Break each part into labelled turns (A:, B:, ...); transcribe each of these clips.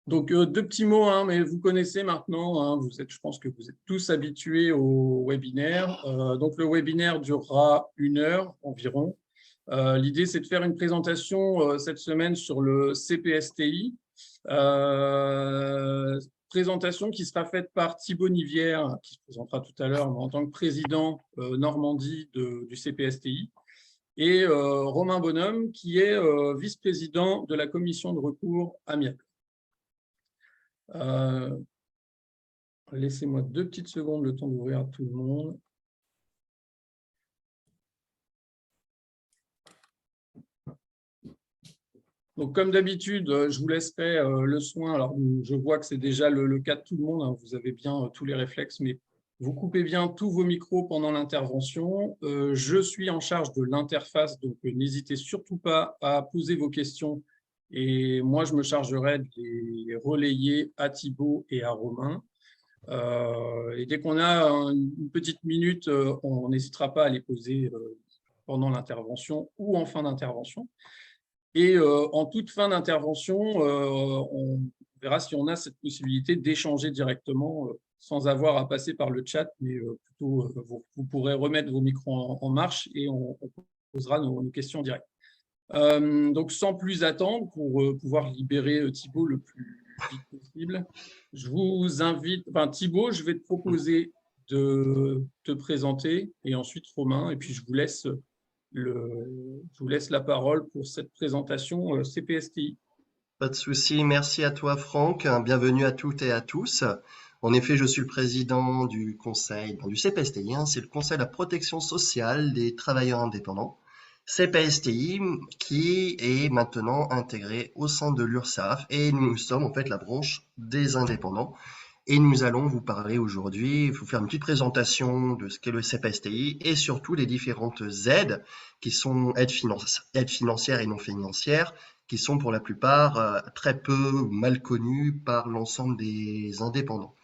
A: Donc, deux petits mots, hein, mais vous connaissez maintenant, hein, je pense que vous êtes tous habitués au webinaire. Donc, le webinaire durera 1 heure environ. L'idée, c'est de faire une présentation cette semaine sur le CPSTI. Présentation qui sera faite par Thibaut Nivière, qui se présentera tout à l'heure en tant que président Normandie du CPSTI, et Romain Bonhomme, qui est vice-président de la commission de recours amiable. Laissez-moi 2 petites secondes, le temps d'ouvrir tout le monde. Donc, comme d'habitude, je vous laisserai le soin. Alors, je vois que c'est déjà le cas de tout le monde, hein, vous avez bien tous les réflexes, mais vous coupez bien tous vos micros pendant l'intervention. Je suis en charge de l'interface, donc n'hésitez surtout pas à poser vos questions. Et moi, je me chargerai de les relayer à Thibaut et à Romain. Et dès qu'on a une petite minute, on n'hésitera pas à les poser pendant l'intervention ou en fin d'intervention. Et en toute fin d'intervention, on verra si on a cette possibilité d'échanger directement sans avoir à passer par le chat, mais plutôt vous pourrez remettre vos micros en marche et on posera nos questions directes. Donc, sans plus attendre, pour pouvoir libérer Thibaut le plus vite possible, je vous invite, Thibaut, je vais te proposer de te présenter et ensuite Romain, et puis je vous laisse la parole pour cette présentation CPSTI.
B: Pas de souci, merci à toi Franck, bienvenue à toutes et à tous. En effet, je suis le président du conseil, du CPSTI, c'est le Conseil de la protection sociale des travailleurs indépendants. CPSTI qui est maintenant intégré au sein de l'URSSAF et nous sommes en fait la branche des indépendants. Et nous allons vous parler aujourd'hui, vous faire une petite présentation de ce qu'est le CPSTI et surtout les différentes aides qui sont aides financières et non financières, qui sont pour la plupart très peu ou mal connues par l'ensemble des indépendants.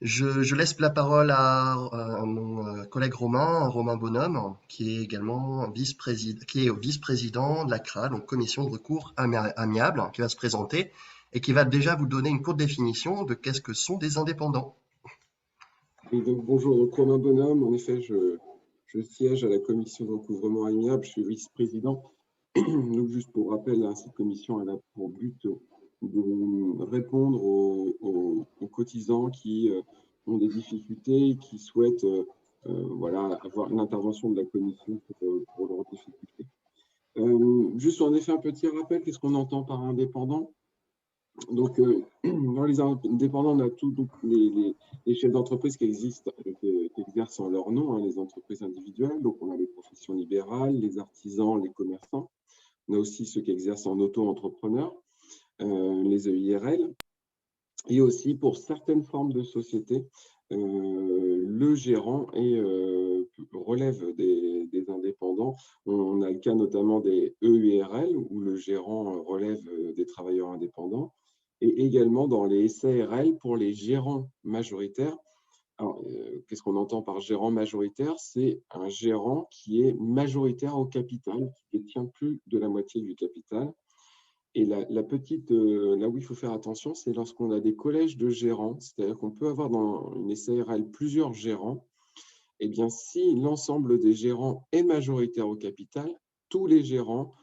B: Je laisse la parole à mon collègue Romain Bonhomme, qui est également vice-président de la CRA, donc Commission de recours amiable, qui va se présenter et qui va déjà vous donner une courte définition de qu'est-ce que sont des indépendants.
C: Donc, bonjour, donc Romain Bonhomme. En effet, je siège à la commission de recouvrement amiable, je suis vice-président. Donc, juste pour rappel, cette commission elle a pour but de répondre aux cotisants qui ont des difficultés et qui souhaitent voilà, avoir une intervention de la commission pour leurs difficultés. Juste en effet, un petit rappel, qu'est-ce qu'on entend par indépendant? Donc, dans les indépendants, on a tous les chefs d'entreprise qui existent, qui exercent en leur nom, les entreprises individuelles. Donc, on a les professions libérales, les artisans, les commerçants. On a aussi ceux qui exercent en auto-entrepreneur, les EIRL. Et aussi, pour certaines formes de sociétés, le gérant relève des indépendants. On a le cas notamment des EURL, où le gérant relève des travailleurs indépendants, et également dans les SARL pour les gérants majoritaires. Alors, qu'est-ce qu'on entend par gérant majoritaire? C'est un gérant qui est majoritaire au capital, qui détient plus de la moitié du capital. Et là où il faut faire attention, c'est lorsqu'on a des collèges de gérants, c'est-à-dire qu'on peut avoir dans une SARL plusieurs gérants. Eh bien, si l'ensemble des gérants est majoritaire au capital, tous les gérants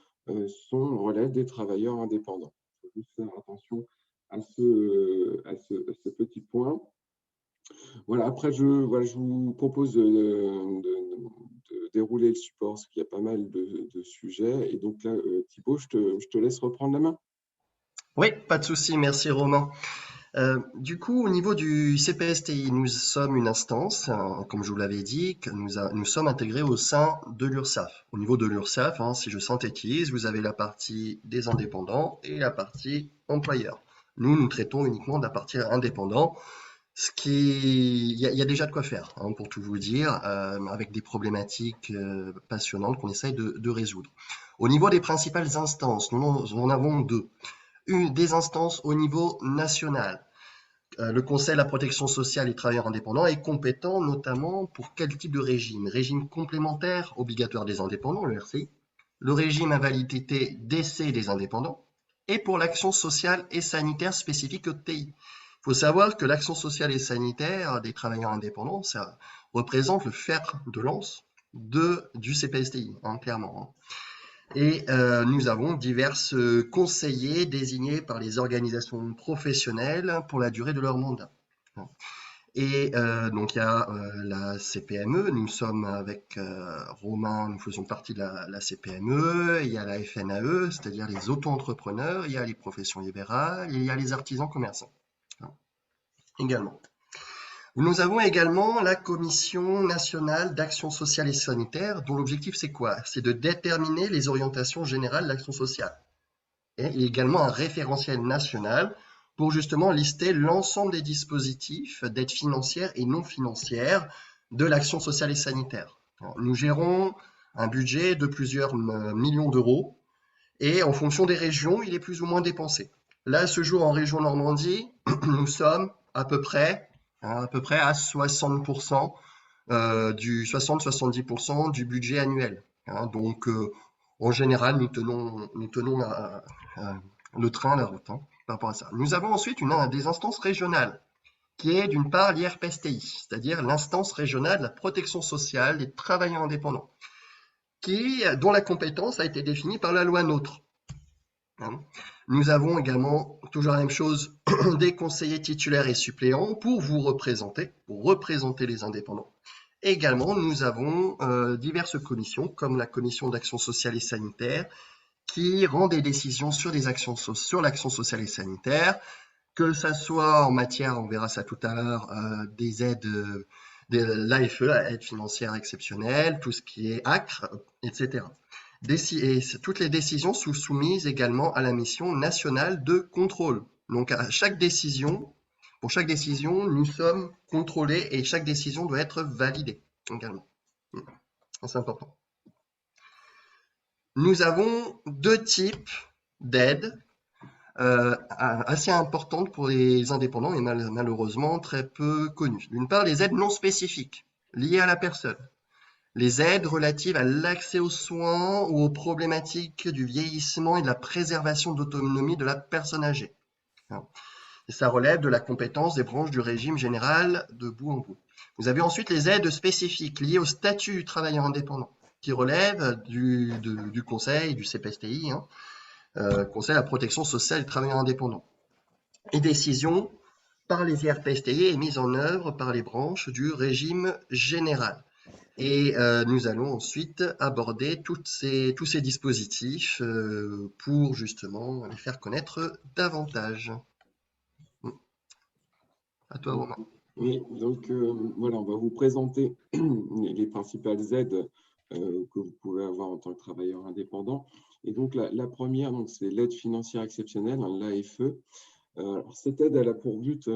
C: relèvent des travailleurs indépendants. Il faut juste faire attention à ce petit point. Voilà, après, je vous propose de dérouler le support, parce qu'il y a pas mal de sujets. Et donc là, Thibaut, je te laisse reprendre la main.
B: Oui, pas de souci, merci Romain. Du coup, au niveau du CPSTI, nous sommes une instance, comme je vous l'avais dit, que nous sommes intégrés au sein de l'URSSAF. Au niveau de l'URSSAF, si je synthétise, vous avez la partie des indépendants et la partie employeur. Nous traitons uniquement de la partie indépendant, il y a déjà de quoi faire, pour tout vous dire, avec des problématiques passionnantes qu'on essaye de résoudre. Au niveau des principales instances, nous en avons deux. Des instances au niveau national. Le Conseil de la protection sociale des travailleurs indépendants est compétent notamment pour quel type de régime? Régime complémentaire obligatoire des indépendants, le RCI, le régime invalidité décès des indépendants, et pour l'action sociale et sanitaire spécifique au TI. Il faut savoir que l'action sociale et sanitaire des travailleurs indépendants, ça représente le fer de lance du CPSTI, hein, clairement. Et nous avons divers conseillers désignés par les organisations professionnelles pour la durée de leur mandat. Et donc il y a la CPME, nous sommes avec Romain, nous faisons partie de la CPME, il y a la FNAE, c'est-à-dire les auto-entrepreneurs, il y a les professions libérales, il y a les artisans commerçants également. Nous avons également la Commission nationale d'action sociale et sanitaire, dont l'objectif c'est quoi? C'est de déterminer les orientations générales de l'action sociale. Et il y a également un référentiel national pour justement lister l'ensemble des dispositifs d'aide financière et non financière de l'action sociale et sanitaire. Alors, nous gérons un budget de plusieurs millions d'euros et en fonction des régions, il est plus ou moins dépensé. Là, à ce jour, en région Normandie, nous sommes à peu près à 60%, 60-70% du budget annuel. Donc, en général, nous tenons le train, la route, par rapport à ça. Nous avons ensuite des instances régionales, qui est d'une part l'IRPSTI, c'est-à-dire l'instance régionale de la protection sociale des travailleurs indépendants, dont la compétence a été définie par la loi NOTRe. Nous avons également, toujours la même chose, des conseillers titulaires et suppléants pour représenter les indépendants. Également, nous avons diverses commissions, comme la commission d'action sociale et sanitaire, qui rend des décisions sur l'action sociale et sanitaire, que ça soit en matière, on verra ça tout à l'heure, des aides de l'AFE, aide financière exceptionnelle, tout ce qui est ACRE, etc. Et toutes les décisions sont soumises également à la mission nationale de contrôle. Donc, pour chaque décision, nous sommes contrôlés et chaque décision doit être validée également. C'est important. Nous avons deux types d'aides assez importantes pour les indépendants et malheureusement très peu connues. D'une part, les aides non spécifiques liées à la personne. Les aides relatives à l'accès aux soins ou aux problématiques du vieillissement et de la préservation d'autonomie de la personne âgée. Et ça relève de la compétence des branches du régime général de bout en bout. Vous avez ensuite les aides spécifiques liées au statut du travailleur indépendant, qui relèvent du conseil, du CPSTI, Conseil à la protection sociale des travailleurs indépendants. Et décision par les IRPSTI et mise en œuvre par les branches du régime général. Et nous allons ensuite aborder tous ces dispositifs pour justement les faire connaître davantage. À toi, Romain.
C: Oui, donc voilà, on va vous présenter les principales aides que vous pouvez avoir en tant que travailleur indépendant. Et donc la première, c'est l'aide financière exceptionnelle, l'AFE. Cette aide, elle a pour but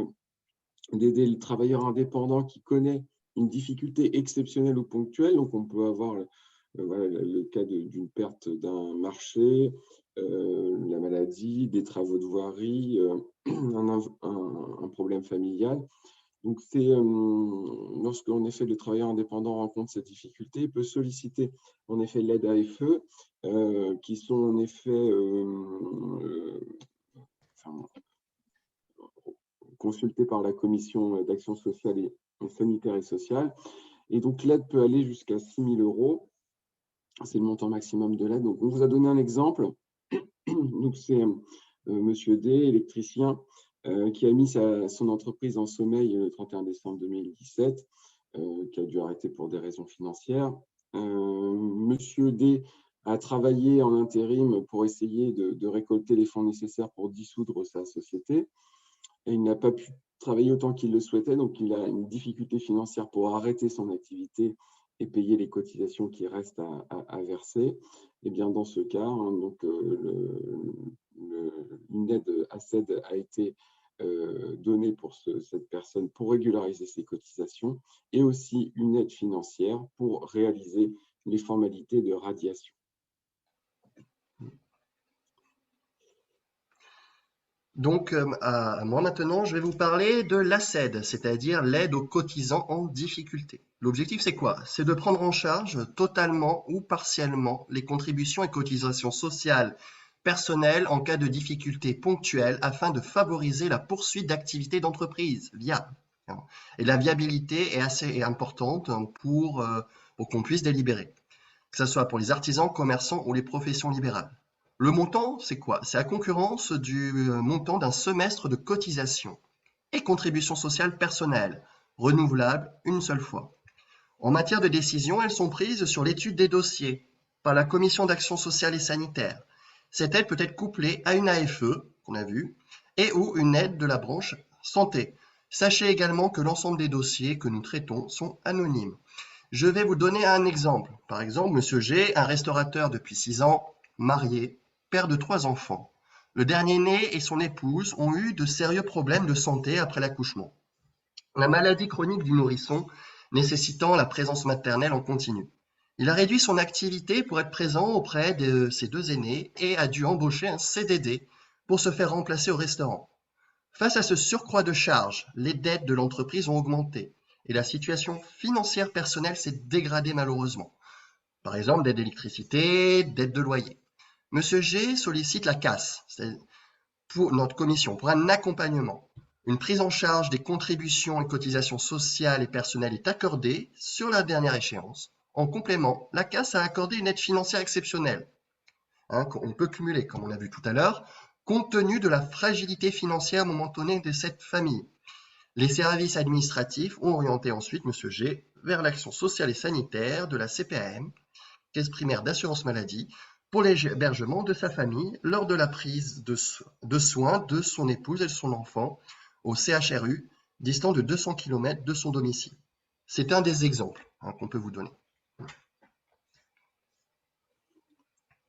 C: d'aider le travailleur indépendant qui connaît une difficulté exceptionnelle ou ponctuelle. Donc, on peut avoir le cas d'une perte d'un marché, la maladie, des travaux de voirie, un problème familial. Donc, c'est lorsque en effet le travailleur indépendant rencontre cette difficulté, il peut solliciter en effet l'aide AFE, qui sont en effet consultées par la commission d'action sociale et sanitaire et sociale. Et donc, l'aide peut aller jusqu'à 6 000 €. C'est le montant maximum de l'aide. Donc, on vous a donné un exemple. Donc, c'est Monsieur D, électricien, qui a mis son entreprise en sommeil le 31 décembre 2017, qui a dû arrêter pour des raisons financières. Monsieur D a travaillé en intérim pour essayer de récolter les fonds nécessaires pour dissoudre sa société. Et il n'a pas pu travailler autant qu'il le souhaitait, donc il a une difficulté financière pour arrêter son activité et payer les cotisations qui restent à verser. Et bien dans ce cas, une aide ACED a été donnée pour cette personne pour régulariser ses cotisations et aussi une aide financière pour réaliser les formalités de radiation.
B: Donc, moi maintenant, je vais vous parler de l'ACED, c'est-à-dire l'aide aux cotisants en difficulté. L'objectif, c'est quoi? C'est de prendre en charge totalement ou partiellement les contributions et cotisations sociales personnel en cas de difficultés ponctuelles afin de favoriser la poursuite d'activités d'entreprise viables. Et la viabilité est assez importante pour qu'on puisse délibérer, que ce soit pour les artisans, commerçants ou les professions libérales. Le montant, c'est quoi? C'est la concurrence du montant d'un semestre de cotisation et contribution sociale personnelle, renouvelable une seule fois. En matière de décision, elles sont prises sur l'étude des dossiers par la Commission d'action sociale et sanitaire. Cette aide peut être couplée à une AFE, qu'on a vu, et ou une aide de la branche santé. Sachez également que l'ensemble des dossiers que nous traitons sont anonymes. Je vais vous donner un exemple. Par exemple, Monsieur G, un restaurateur depuis 6 ans, marié, père de 3 enfants. Le dernier-né et son épouse ont eu de sérieux problèmes de santé après l'accouchement. La maladie chronique du nourrisson nécessitant la présence maternelle en continu. Il a réduit son activité pour être présent auprès de ses 2 aînés et a dû embaucher un CDD pour se faire remplacer au restaurant. Face à ce surcroît de charges, les dettes de l'entreprise ont augmenté et la situation financière personnelle s'est dégradée malheureusement. Par exemple, dette d'électricité, dette de loyer. Monsieur G sollicite la CAS, pour notre commission, pour un accompagnement. Une prise en charge des contributions et cotisations sociales et personnelles est accordée sur la dernière échéance. En complément, la CAS a accordé une aide financière exceptionnelle, qu'on peut cumuler, comme on a vu tout à l'heure, compte tenu de la fragilité financière momentanée de cette famille. Les services administratifs ont orienté ensuite M. G vers l'action sociale et sanitaire de la CPAM, Caisse primaire d'assurance maladie, pour l'hébergement de sa famille lors de la prise de soins de son épouse et de son enfant au CHRU, distant de 200 km de son domicile. C'est un des exemples qu'on peut vous donner.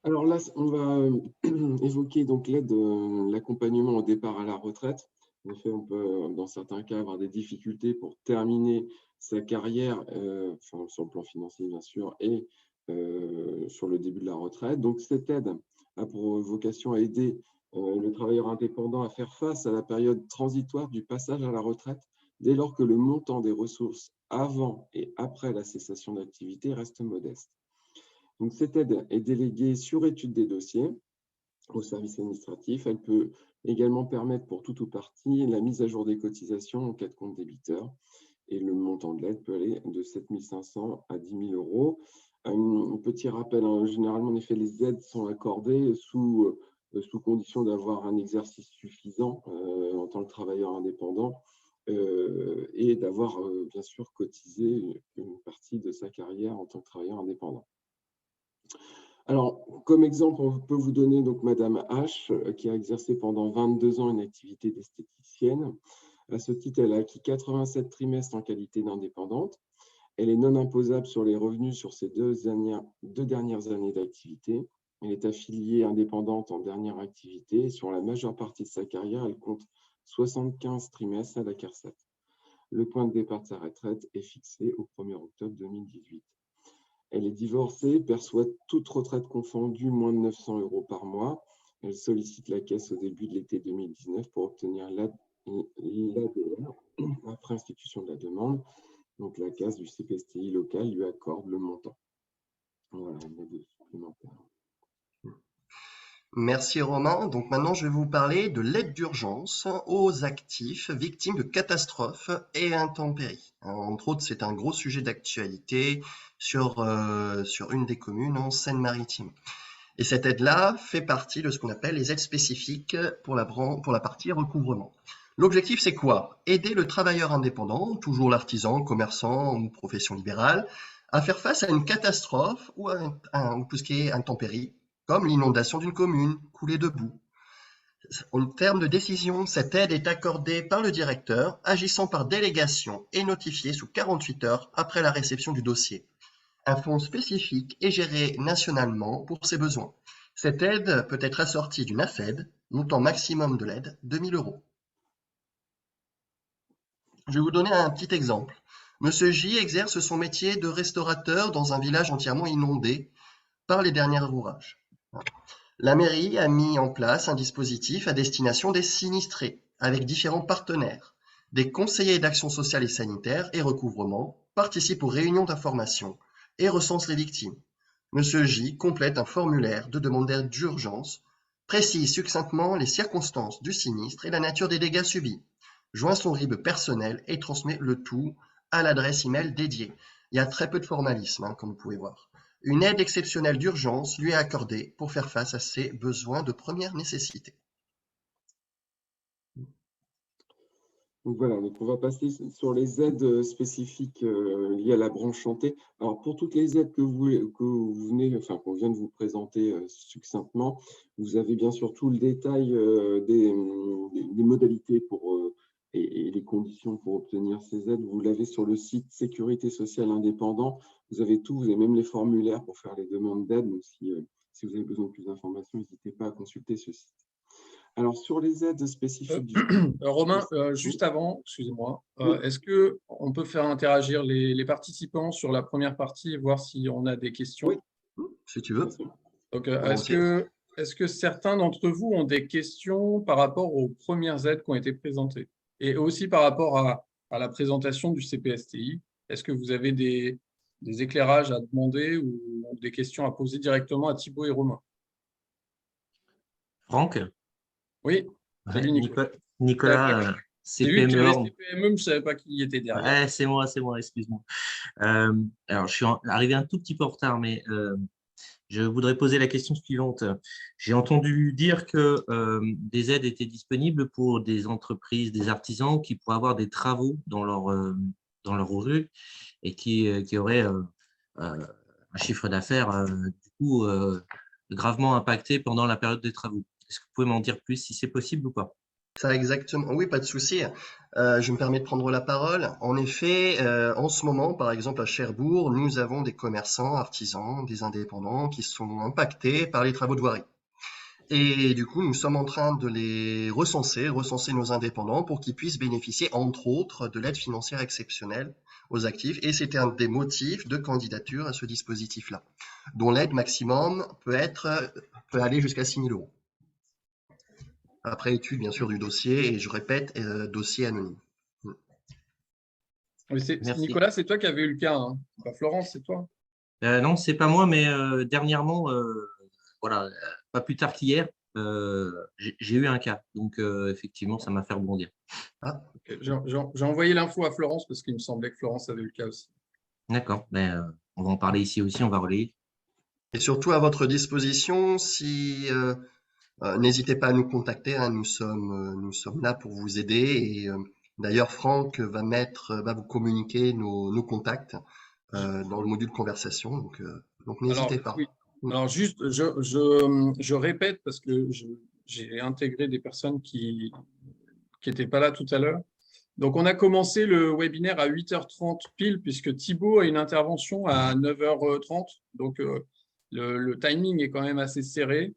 C: Alors là, on va évoquer donc l'aide, l'accompagnement au départ à la retraite. En effet, on peut, dans certains cas, avoir des difficultés pour terminer sa carrière, enfin, sur le plan financier, bien sûr, et sur le début de la retraite. Donc, cette aide a pour vocation à aider le travailleur indépendant à faire face à la période transitoire du passage à la retraite, dès lors que le montant des ressources avant et après la cessation d'activité reste modeste. Donc, cette aide est déléguée sur étude des dossiers au service administratif. Elle peut également permettre pour tout ou partie la mise à jour des cotisations en cas de compte débiteur. Et le montant de l'aide peut aller de 7 500 à 10 000 euros. Un petit rappel, généralement, en effet, les aides sont accordées sous condition d'avoir un exercice suffisant en tant que travailleur indépendant et d'avoir bien sûr cotisé une partie de sa carrière en tant que travailleur indépendant. Alors, comme exemple, on peut vous donner donc Madame H, qui a exercé pendant 22 ans une activité d'esthéticienne. À ce titre, elle a acquis 87 trimestres en qualité d'indépendante. Elle est non imposable sur les revenus sur ses deux dernières années d'activité. Elle est affiliée indépendante en dernière activité. Et sur la majeure partie de sa carrière, elle compte 75 trimestres à la CARSAT. Le point de départ de sa retraite est fixé au 1er octobre 2018. Elle est divorcée, perçoit toute retraite confondue moins de 900 euros par mois. Elle sollicite la caisse au début de l'été 2019 pour obtenir l'ADR après institution de la demande. Donc la caisse du CPSTI local lui accorde le montant. Voilà, une aide supplémentaire.
B: Merci Romain. Donc maintenant, je vais vous parler de l'aide d'urgence aux actifs victimes de catastrophes et intempéries. Entre autres, c'est un gros sujet d'actualité sur une des communes en Seine-Maritime. Et cette aide-là fait partie de ce qu'on appelle les aides spécifiques pour la partie recouvrement. L'objectif, c'est quoi? Aider le travailleur indépendant, toujours l'artisan, commerçant ou profession libérale, à faire face à une catastrophe ou tout ce qui est intempérie, comme l'inondation d'une commune, coulée de boue. En termes de décision, cette aide est accordée par le directeur, agissant par délégation et notifiée sous 48 heures après la réception du dossier. Un fonds spécifique est géré nationalement pour ses besoins. Cette aide peut être assortie d'une AFED, montant maximum de l'aide, 2 000 euros. Je vais vous donner un petit exemple. Monsieur J exerce son métier de restaurateur dans un village entièrement inondé par les derniers ourages. La mairie a mis en place un dispositif à destination des sinistrés, avec différents partenaires. Des conseillers d'action sociale et sanitaire et recouvrement participent aux réunions d'information et recense les victimes. Monsieur J complète un formulaire de demande d'aide d'urgence précise succinctement les circonstances du sinistre et la nature des dégâts subis, joint son RIB personnel et transmet le tout à l'adresse email dédiée. Il y a très peu de formalisme, hein, comme vous pouvez voir. Une aide exceptionnelle d'urgence lui est accordée pour faire face à ses besoins de première nécessité.
C: Donc voilà, donc on va passer sur les aides spécifiques liées à la branche santé. Alors pour toutes les aides que vous venez, enfin qu'on vient de vous présenter succinctement, vous avez bien sûr tout le détail des modalités pour et les conditions pour obtenir ces aides. Vous l'avez sur le site Sécurité sociale indépendant. Vous avez tout, vous avez même les formulaires pour faire les demandes d'aide. Donc si vous avez besoin de plus d'informations, n'hésitez pas à consulter ce site. Alors, sur les aides spécifiques du...
A: Romain, juste avant, excusez-moi, est-ce qu'on peut faire interagir les participants sur la première partie et voir si on a des questions?
C: Oui,
B: si tu veux.
A: Donc, est-ce que certains d'entre vous ont des questions par rapport aux premières aides qui ont été présentées? Et aussi par rapport à la présentation du CPSTI, est-ce que vous avez des éclairages à demander ou des questions à poser directement à Thibaut et Romain?
D: Franck?
A: Oui,
D: Ouais,
A: salut Nicolas.
D: Nicolas,
A: J'ai vu que tu
D: CPME.
A: avais CPME, mais je ne savais pas qui était derrière.
D: Ouais, c'est moi, excuse-moi. Alors, je suis arrivé un tout petit peu en retard, mais je voudrais poser la question suivante. J'ai entendu dire que des aides étaient disponibles pour des entreprises, des artisans qui pourraient avoir des travaux dans leur rue et qui auraient un chiffre d'affaires du coup gravement impacté pendant la période des travaux. Est-ce que vous pouvez m'en dire plus si c'est possible ou pas?
B: Ça exactement, oui, pas de souci. Je me permets de prendre la parole. En effet, en ce moment, par exemple à Cherbourg, nous avons des commerçants, artisans, des indépendants qui sont impactés par les travaux de voirie. Et du coup, nous sommes en train de les recenser nos indépendants pour qu'ils puissent bénéficier, entre autres, de l'aide financière exceptionnelle aux actifs. Et c'était un des motifs de candidature à ce dispositif-là, dont l'aide maximum peut aller jusqu'à 6 000 euros. Après étude, bien sûr, du dossier, et je répète, dossier anonyme.
A: Merci.
D: Nicolas,
A: c'est toi qui avais eu le cas, hein. Pas Florence, c'est toi.
D: Non, c'est pas moi, mais dernièrement, voilà, pas plus tard qu'hier, j'ai eu un cas. Donc, effectivement, ça m'a fait rebondir.
B: Ah,
A: Okay. J'ai envoyé l'info à Florence parce qu'il me semblait que Florence avait eu le cas aussi.
D: D'accord. On va en parler ici aussi, on va relayer.
B: et surtout à votre disposition, si n'hésitez pas à nous contacter, hein, nous sommes là pour vous aider. Et d'ailleurs, Franck va vous communiquer nos contacts dans le module conversation. Donc n'hésitez pas.
A: Oui. Alors, juste, je répète parce que j'ai intégré des personnes qui n'étaient pas là tout à l'heure. Donc, on a commencé le webinaire à 8h30 pile, puisque Thibaut a une intervention à 9h30. Donc, le timing est quand même assez serré.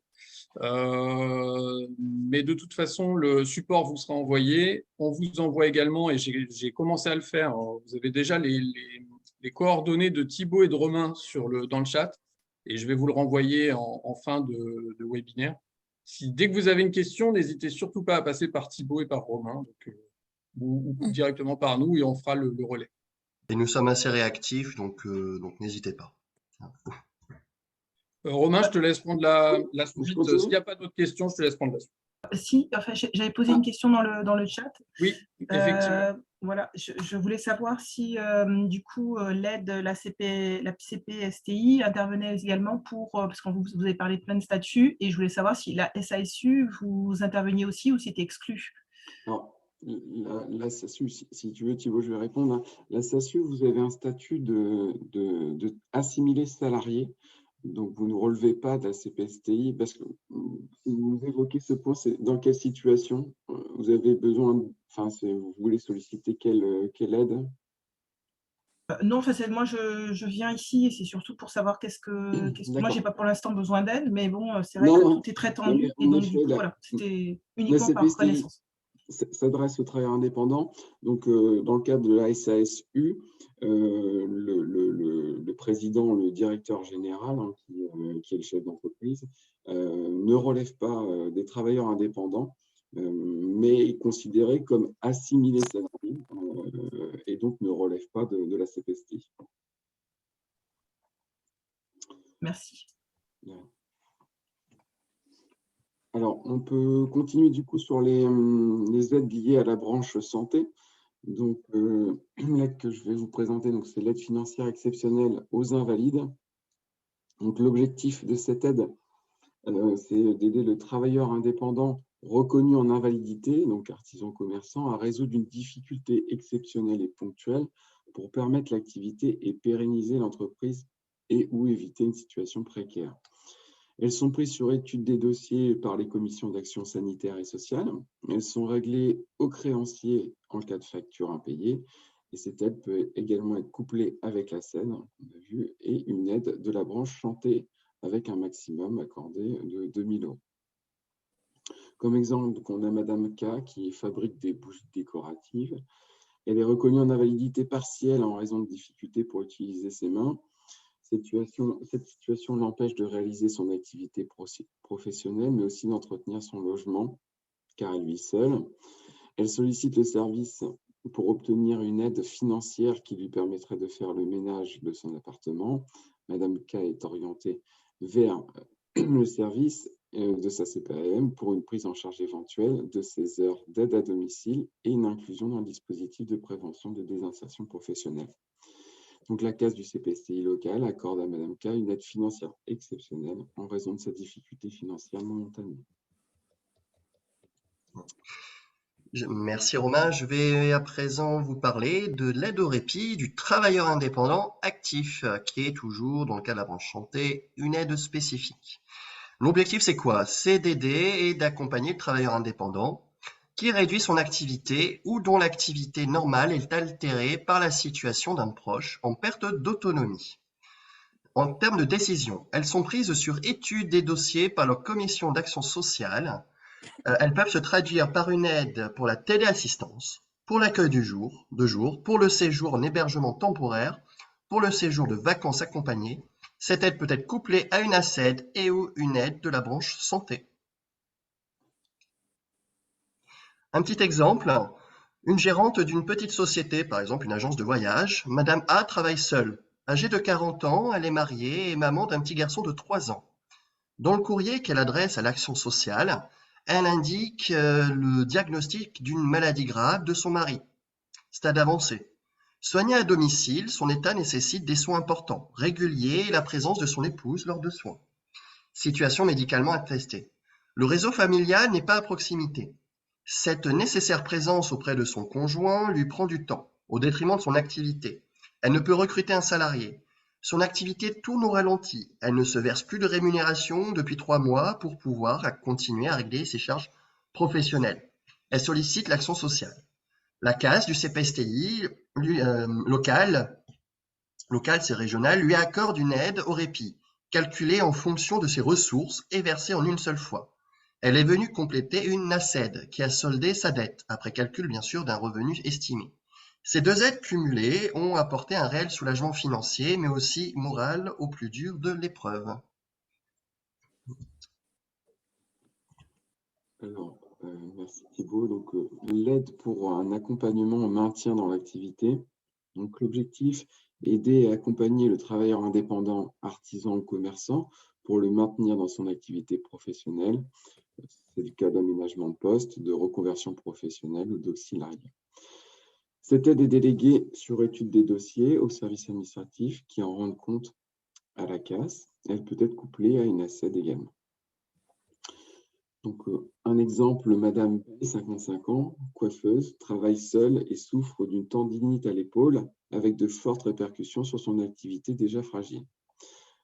A: Mais de toute façon, le support vous sera envoyé. On vous envoie également, et j'ai commencé à le faire, vous avez déjà les coordonnées de Thibaut et de Romain dans le chat, et je vais vous le renvoyer en fin de webinaire. Dès que vous avez une question, n'hésitez surtout pas à passer par Thibaut et par Romain, ou directement par nous, et on fera le relais.
B: Et nous sommes assez réactifs, donc n'hésitez pas.
A: Romain, je te laisse prendre la suite. S'il n'y a pas d'autres questions, je te laisse prendre la suite.
E: Si, enfin, j'avais posé une question dans le chat.
A: Oui, effectivement.
E: Voilà, je voulais savoir si, du coup, l'aide, la CPSTI intervenait également parce que vous avez parlé de plein de statuts, et je voulais savoir si la SASU, vous interveniez aussi ou c'était exclu.
C: Alors, la SASU, si tu veux, Thibaut, je vais répondre. Hein. La SASU, vous avez un statut de assimilé salarié. Donc, vous ne relevez pas de la CPSTI parce que vous évoquez ce point, c'est dans quelle situation vous avez besoin, enfin, vous voulez solliciter quelle aide?
E: Non, moi, je viens ici et c'est surtout pour savoir moi, j'ai pas pour l'instant besoin d'aide, mais bon, c'est vrai que tout est très tendu, et donc, du coup, voilà, c'était uniquement par connaissance.
C: S'adresse aux travailleurs indépendants. Donc, dans le cadre de la SASU, le président, le directeur général, hein, qui est le chef d'entreprise, ne relève pas des travailleurs indépendants, mais est considéré comme assimilé salarié et donc ne relève pas de la CPSTI.
E: Merci.
C: Alors, on peut continuer du coup sur les aides liées à la branche santé. Donc, l'aide que je vais vous présenter, c'est l'aide financière exceptionnelle aux invalides. Donc, l'objectif de cette aide, c'est d'aider le travailleur indépendant reconnu en invalidité, donc artisan commerçant, à résoudre une difficulté exceptionnelle et ponctuelle pour permettre l'activité et pérenniser l'entreprise et ou éviter une situation précaire. Elles sont prises sur étude des dossiers par les commissions d'action sanitaire et sociale. Elles sont réglées aux créanciers en cas de facture impayée. Et cette aide peut également être couplée avec la SAID, on a vu, et une aide de la branche santé avec un maximum accordé de 2 000 €. Comme exemple, on a Madame K qui fabrique des bougies décoratives. Elle est reconnue en invalidité partielle en raison de difficultés pour utiliser ses mains. Cette situation l'empêche de réaliser son activité professionnelle, mais aussi d'entretenir son logement, car elle vit seule. Elle sollicite le service pour obtenir une aide financière qui lui permettrait de faire le ménage de son appartement. Madame K est orientée vers le service de sa CPAM pour une prise en charge éventuelle de ses heures d'aide à domicile et une inclusion dans le dispositif de prévention de désinsertion professionnelle. Donc, la CAS du CPSTI local accorde à Madame K une aide financière exceptionnelle en raison de sa difficulté financière momentanée.
B: Merci Romain. Je vais à présent vous parler de l'aide au répit du travailleur indépendant actif, qui est toujours, dans le cas de la branche santé, une aide spécifique. L'objectif, c'est quoi? C'est d'aider et d'accompagner le travailleur indépendant qui réduit son activité ou dont l'activité normale est altérée par la situation d'un proche en perte d'autonomie. En termes de décision, elles sont prises sur étude des dossiers par leur commission d'action sociale. Elles peuvent se traduire par une aide pour la téléassistance, pour l'accueil de jour, pour le séjour en hébergement temporaire, pour le séjour de vacances accompagnées. Cette aide peut être couplée à une ACED et ou une aide de la branche santé. Un petit exemple, une gérante d'une petite société, par exemple une agence de voyage, Madame A travaille seule. Âgée de 40 ans, elle est mariée et maman d'un petit garçon de 3 ans. Dans le courrier qu'elle adresse à l'action sociale, elle indique le diagnostic d'une maladie grave de son mari. Stade avancé. Soignée à domicile, son état nécessite des soins importants, réguliers et la présence de son épouse lors de soins. Situation médicalement attestée. Le réseau familial n'est pas à proximité. Cette nécessaire présence auprès de son conjoint lui prend du temps, au détriment de son activité. Elle ne peut recruter un salarié. Son activité tourne au ralenti. Elle ne se verse plus de rémunération depuis 3 mois pour pouvoir continuer à régler ses charges professionnelles. Elle sollicite l'action sociale. La CAS du CPSTI local, c'est régional, lui accorde une aide au répit, calculée en fonction de ses ressources et versée en une seule fois. Elle est venue compléter une ACED qui a soldé sa dette, après calcul bien sûr d'un revenu estimé. Ces deux aides cumulées ont apporté un réel soulagement financier, mais aussi moral au plus dur de l'épreuve.
C: Alors, merci Thibault. Donc, l'aide pour un accompagnement au maintien dans l'activité. Donc, l'objectif, aider et accompagner le travailleur indépendant, artisan ou commerçant pour le maintenir dans son activité professionnelle. C'est le cas d'aménagement de poste, de reconversion professionnelle ou d'auxiliariat. Cette aide est déléguée sur étude des dossiers au service administratif qui en rendent compte à la CAS. Elle peut être couplée à une ACED également. Donc, un exemple, Madame B, 55 ans, coiffeuse, travaille seule et souffre d'une tendinite à l'épaule avec de fortes répercussions sur son activité déjà fragile.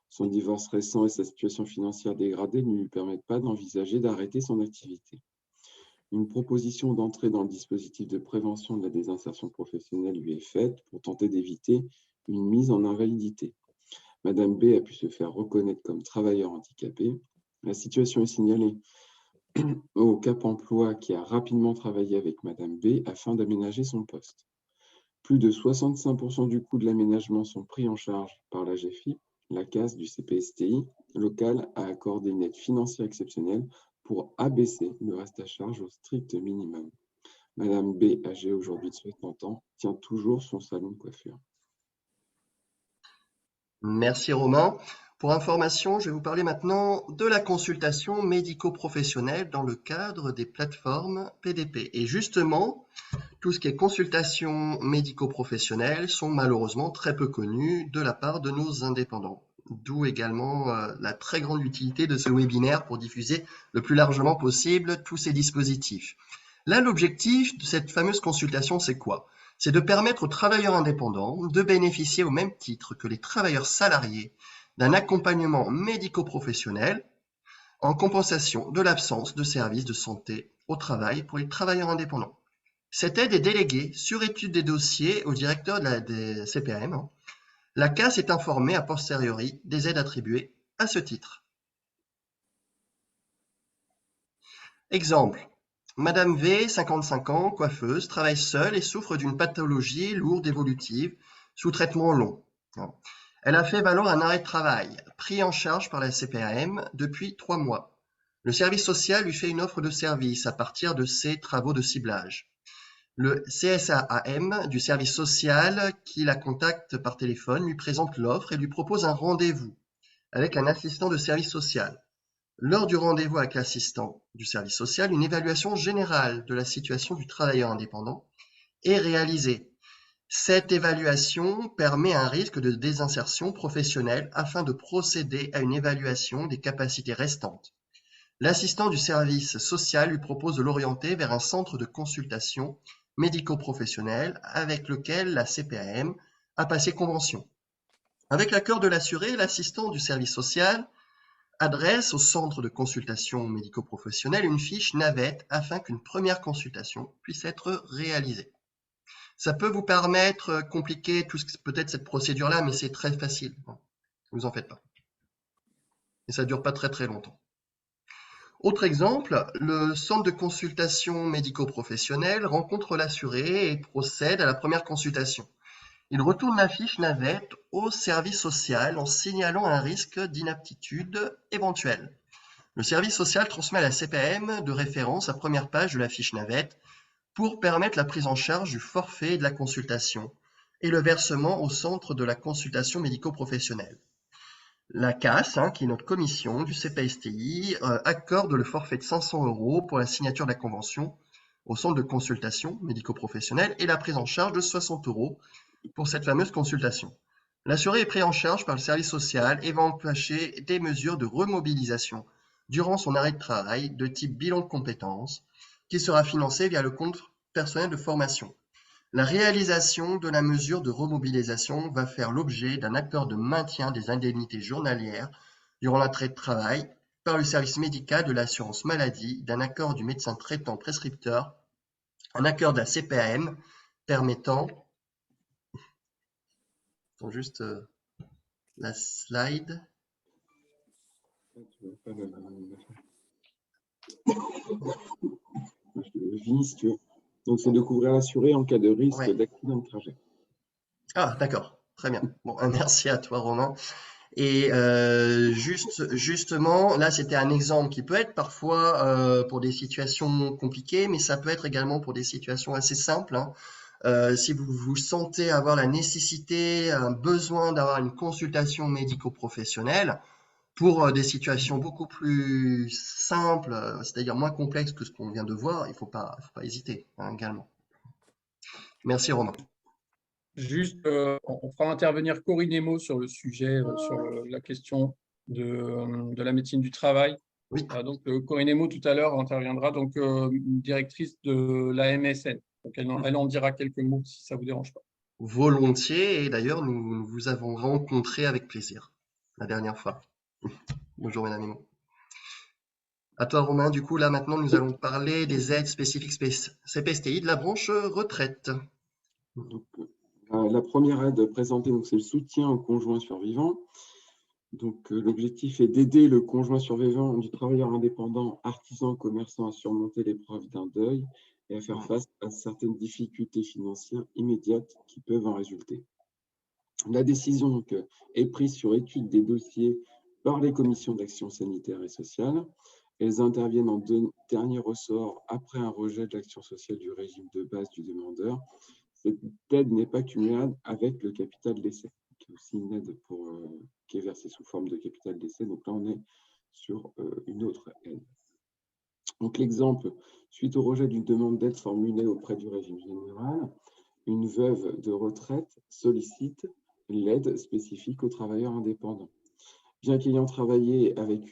C: Son divorce récent et sa situation financière dégradée ne lui permettent pas d'envisager d'arrêter son activité. Une proposition d'entrée dans le dispositif de prévention de la désinsertion professionnelle lui est faite pour tenter d'éviter une mise en invalidité. Madame B a pu se faire reconnaître comme travailleur handicapé. La situation est signalée au Cap Emploi qui a rapidement travaillé avec Madame B afin d'aménager son poste. Plus de 65% du coût de l'aménagement sont pris en charge par la GFI. La CAS du CPSTI local a accordé une aide financière exceptionnelle pour abaisser le reste à charge au strict minimum. Madame B, âgée aujourd'hui de 60 ans, tient toujours son salon de coiffure.
B: Merci Romain. Pour information, je vais vous parler maintenant de la consultation médico-professionnelle dans le cadre des plateformes PDP. Et justement, tout ce qui est consultation médico-professionnelle sont malheureusement très peu connus de la part de nos indépendants. D'où également la très grande utilité de ce webinaire pour diffuser le plus largement possible tous ces dispositifs. Là, l'objectif de cette fameuse consultation, c'est quoi? C'est de permettre aux travailleurs indépendants de bénéficier au même titre que les travailleurs salariés d'un accompagnement médico-professionnel en compensation de l'absence de services de santé au travail pour les travailleurs indépendants. Cette aide est déléguée sur étude des dossiers au directeur des CPAM. La CAS est informée a posteriori des aides attribuées à ce titre. Exemple, Madame V, 55 ans, coiffeuse, travaille seule et souffre d'une pathologie lourde évolutive sous traitement long. Elle a fait valoir un arrêt de travail, pris en charge par la CPAM depuis 3 mois. Le service social lui fait une offre de service à partir de ses travaux de ciblage. Le CSAAM du service social qui la contacte par téléphone lui présente l'offre et lui propose un rendez-vous avec un assistant de service social. Lors du rendez-vous avec l'assistant du service social, une évaluation générale de la situation du travailleur indépendant est réalisée. Cette évaluation permet un risque de désinsertion professionnelle afin de procéder à une évaluation des capacités restantes. L'assistant du service social lui propose de l'orienter vers un centre de consultation médico-professionnel avec lequel la CPAM a passé convention. Avec l'accord de l'assuré, l'assistant du service social adresse au centre de consultation médico-professionnelle une fiche navette afin qu'une première consultation puisse être réalisée. Ça peut vous paraître compliqué, peut-être cette procédure-là, mais c'est très facile. Ne vous en faites pas. Et ça ne dure pas très très longtemps. Autre exemple, le centre de consultation médico-professionnelle rencontre l'assuré et procède à la première consultation. Il retourne la fiche navette au service social en signalant un risque d'inaptitude éventuel. Le service social transmet à la CPAM de référence la première page de la fiche navette pour permettre la prise en charge du forfait et de la consultation et le versement au centre de la consultation médico-professionnelle. La CAS, qui est notre commission du CPSTI, accorde le forfait de 500 € pour la signature de la convention au centre de consultation médico-professionnelle et la prise en charge de 60 € pour cette fameuse consultation. L'assuré est pris en charge par le service social et va enclencher des mesures de remobilisation durant son arrêt de travail de type bilan de compétences qui sera financé via le compte personnel de formation. La réalisation de la mesure de remobilisation va faire l'objet d'un accord de maintien des indemnités journalières durant l'arrêt de travail par le service médical de l'assurance maladie, d'un accord du médecin traitant prescripteur, un accord de la CPAM permettant, juste la slide.
C: Je finis si tu veux. Donc, c'est de couvrir l'assuré en cas de risque d'accident de trajet.
B: Ah, d'accord. Très bien. Bon, merci à toi, Romain. Et justement, là, c'était un exemple qui peut être parfois pour des situations compliquées, mais ça peut être également pour des situations assez simples. Si vous vous sentez avoir la nécessité, un besoin d'avoir une consultation médico-professionnelle pour des situations beaucoup plus simples, c'est-à-dire moins complexes que ce qu'on vient de voir, il ne faut pas hésiter également. Merci, Romain.
A: Juste, on fera intervenir Corinne Emo sur le sujet, sur la question de la médecine du travail.
B: Oui.
A: Donc, Corinne Emo, tout à l'heure, interviendra, donc directrice de la MSN. Donc, elle en dira quelques mots si ça ne vous dérange pas.
B: Volontiers, et d'ailleurs, nous vous avons rencontré avec plaisir la dernière fois. Bonjour, mesdames et messieurs. À toi, Romain. Du coup, là, maintenant, nous allons parler des aides spécifiques CPSTI de la branche retraite.
C: Donc, la première aide présentée, c'est le soutien au conjoint survivant. Donc, l'objectif est d'aider le conjoint survivant du travailleur indépendant, artisan, commerçant à surmonter l'épreuve d'un deuil et à faire face à certaines difficultés financières immédiates qui peuvent en résulter. La décision donc, est prise sur étude des dossiers par les commissions d'action sanitaire et sociale. Elles interviennent en dernier ressort après un rejet de l'action sociale du régime de base du demandeur. Cette aide n'est pas cumulable avec le capital d'essai. aussi une aide qui est versée sous forme de capital décès. Donc là, on est sur une autre aide. Donc l'exemple, suite au rejet d'une demande d'aide formulée auprès du régime général, une veuve de retraite sollicite l'aide spécifique aux travailleurs indépendants. Bien qu'ayant travaillé avec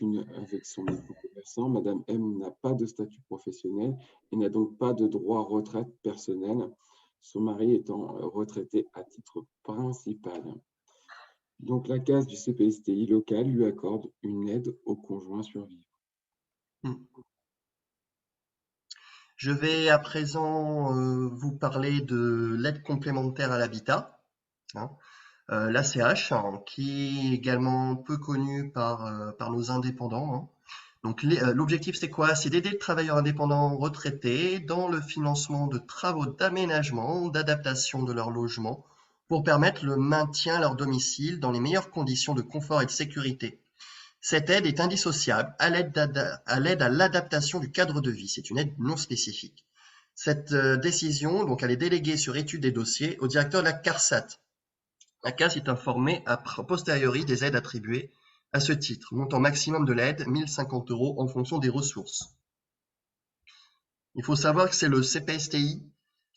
C: son époux commerçant, Madame M n'a pas de statut professionnel et n'a donc pas de droit retraite personnel, son mari étant retraité à titre principal. Donc la CAS du CPSTI local lui accorde une aide au conjoint survivant.
B: Je vais à présent vous parler de l'aide complémentaire à l'habitat, hein, l'ACH, hein, qui est également peu connue par nos indépendants, hein. Donc l'objectif, c'est quoi? C'est d'aider le travailleur indépendant retraité dans le financement de travaux d'aménagement, d'adaptation de leur logement pour permettre le maintien à leur domicile dans les meilleures conditions de confort et de sécurité. Cette aide est indissociable à l'aide à l'adaptation du cadre de vie. C'est une aide non spécifique. Cette décision, donc, elle est déléguée sur étude des dossiers au directeur de la CARSAT. La CAS est informée a posteriori des aides attribuées à ce titre. Montant maximum de l'aide, 1 050 € en fonction des ressources. Il faut savoir que c'est le CPSTI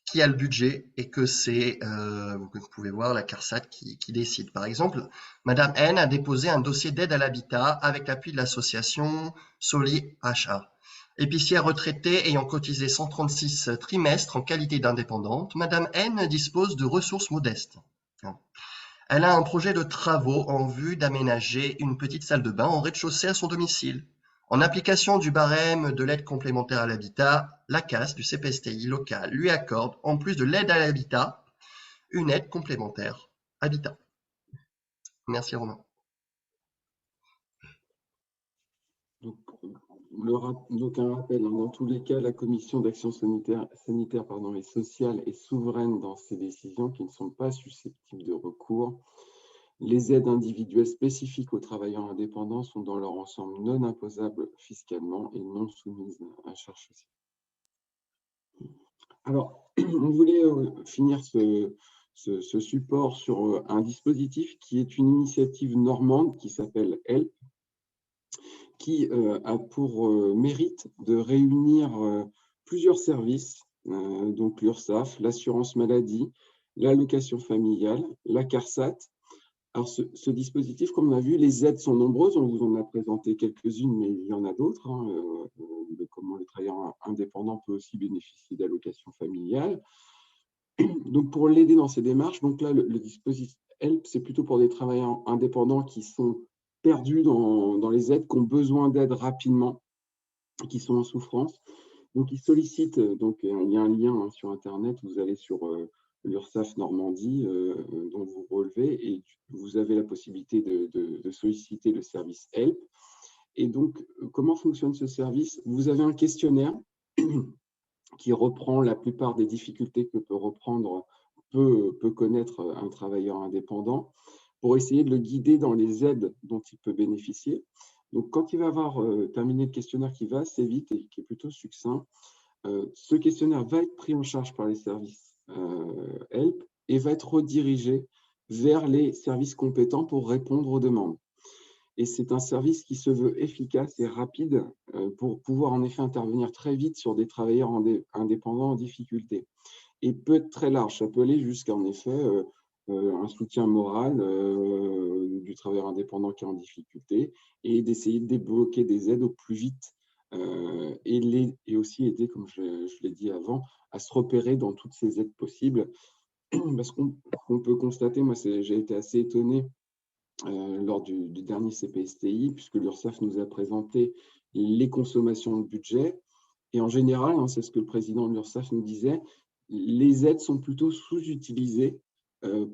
B: qui a le budget et que c'est, vous pouvez voir, la CARSAT qui décide. Par exemple, Madame N a déposé un dossier d'aide à l'habitat avec l'appui de l'association Soli HA. Épicière retraitée ayant cotisé 136 trimestres en qualité d'indépendante, Madame N dispose de ressources modestes. Elle a un projet de travaux en vue d'aménager une petite salle de bain en rez-de-chaussée à son domicile. En application du barème de l'aide complémentaire à l'habitat, la CAS du CPSTI local lui accorde, en plus de l'aide à l'habitat, une aide complémentaire habitat. Merci Romain.
C: Donc un rappel, hein, dans tous les cas, la commission d'action sanitaire et sociale est souveraine dans ses décisions qui ne sont pas susceptibles de recours. Les aides individuelles spécifiques aux travailleurs indépendants sont dans leur ensemble non imposables fiscalement et non soumises à charge sociale. Alors, on voulait finir ce support sur un dispositif qui est une initiative normande qui s'appelle HELP, qui a pour mérite de réunir plusieurs services, donc l'URSSAF, l'assurance maladie, l'allocation familiale, la CARSAT. Alors, ce dispositif, comme on a vu, les aides sont nombreuses. On vous en a présenté quelques-unes, mais il y en a d'autres, hein, de comment le travailleur indépendant peut aussi bénéficier d'allocations familiales. Donc, pour l'aider dans ces démarches, donc là, le dispositif HELP, c'est plutôt pour des travailleurs indépendants qui sont perdus dans les aides, qui ont besoin d'aide rapidement, qui sont en souffrance. Donc, ils sollicitent, donc il y a un lien, hein, sur Internet, vous allez sur l'URSSAF Normandie, dont vous relevez, et vous avez la possibilité de solliciter le service HELP. Et donc, comment fonctionne ce service? Vous avez un questionnaire qui reprend la plupart des difficultés que peut connaître un travailleur indépendant pour essayer de le guider dans les aides dont il peut bénéficier. Donc, quand il va avoir terminé le questionnaire qui va assez vite et qui est plutôt succinct, ce questionnaire va être pris en charge par les services HELP et va être redirigé vers les services compétents pour répondre aux demandes. Et c'est un service qui se veut efficace et rapide pour pouvoir en effet intervenir très vite sur des travailleurs indépendants en difficulté. Et peut être très large, ça peut aller jusqu'à en effet un soutien moral du travailleur indépendant qui est en difficulté et d'essayer de débloquer des aides au plus vite et aussi aider, comme je l'ai dit avant, à se repérer dans toutes ces aides possibles. Parce qu'on peut constater, moi j'ai été assez étonné lors du dernier CPSTI, puisque l'URSSAF nous a présenté les consommations de budget. Et en général, hein, c'est ce que le président de l'URSSAF nous disait, les aides sont plutôt sous-utilisées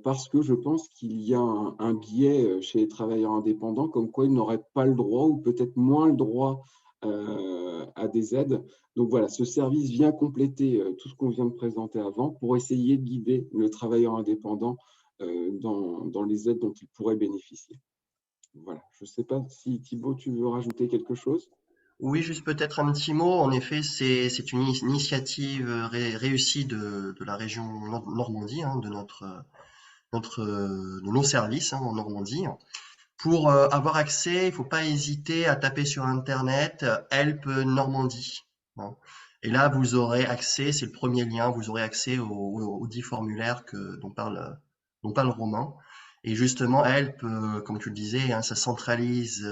C: parce que je pense qu'il y a un biais chez les travailleurs indépendants, comme quoi ils n'auraient pas le droit ou peut-être moins le droit à des aides. Donc voilà, ce service vient compléter tout ce qu'on vient de présenter avant pour essayer de guider le travailleur indépendant dans les aides dont il pourrait bénéficier. Voilà, je ne sais pas si Thibaut, tu veux rajouter quelque chose?
B: Oui, juste peut-être un petit mot. En effet, c'est une initiative réussie de la région Normandie, hein, de nos services en Normandie. Pour avoir accès, il ne faut pas hésiter à taper sur Internet Help Normandie, hein. Et là, vous aurez accès, c'est le premier lien, vous aurez accès aux 10 formulaires dont parle Romain. Et justement, Help, comme tu le disais, hein, ça centralise